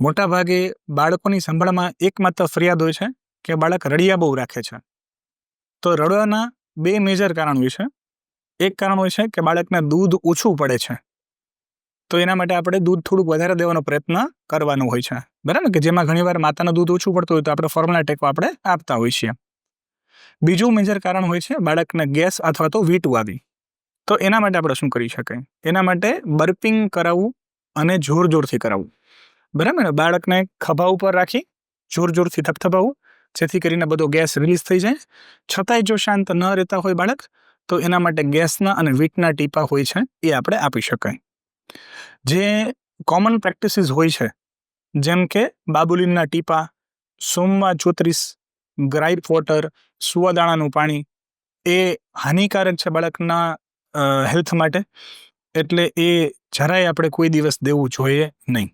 મોટાભાગે બાળકોની સંભાળમાં એકમાત્ર ફરિયાદ હોય છે કે બાળક રડ્યા બહુ રાખે છે. તો રડવાના બે મેજર કારણ હોય છે. એક કારણ હોય છે કે બાળકને દૂધ ઓછું પડે છે, તો એના માટે આપણે દૂધ થોડુંક વધારે દેવાનો પ્રયત્ન કરવાનો હોય છે, બરાબર, કે જેમાં ઘણીવાર માતાનું દૂધ ઓછું પડતું હોય તો આપણે ફોર્મ્યુલા ટેકો આપણે આપતા હોઈએ છીએ. બીજું મેજર કારણ હોય છે બાળકને ગેસ અથવા તો વીંટવું આવી. તો એના માટે આપણે શું કરી શકાય? એના માટે બર્પિંગ કરાવવું અને જોર જોરથી કરાવવું, બરાબર ને. બાળકને ખભા ઉપર રાખી જોર જોરથી થપથપાવવું, જેથી કરીને બધો ગેસ રિલીઝ થઈ જાય. છતાંય જો શાંત ન રહેતા હોય બાળક, તો એના માટે ગેસના અને વીટના ટીપા હોય છે એ આપણે આપી શકાય. જે કોમન પ્રેક્ટિસીસ હોય છે, જેમ કે બાબુલીનના ટીપા, સોમવા 34, ગ્રાઇપ વોટર, સુવાદાણાનું પાણી, એ હાનિકારક છે બાળકના હેલ્થ માટે, એટલે એ જરાય આપણે કોઈ દિવસ દેવું જોઈએ નહીં.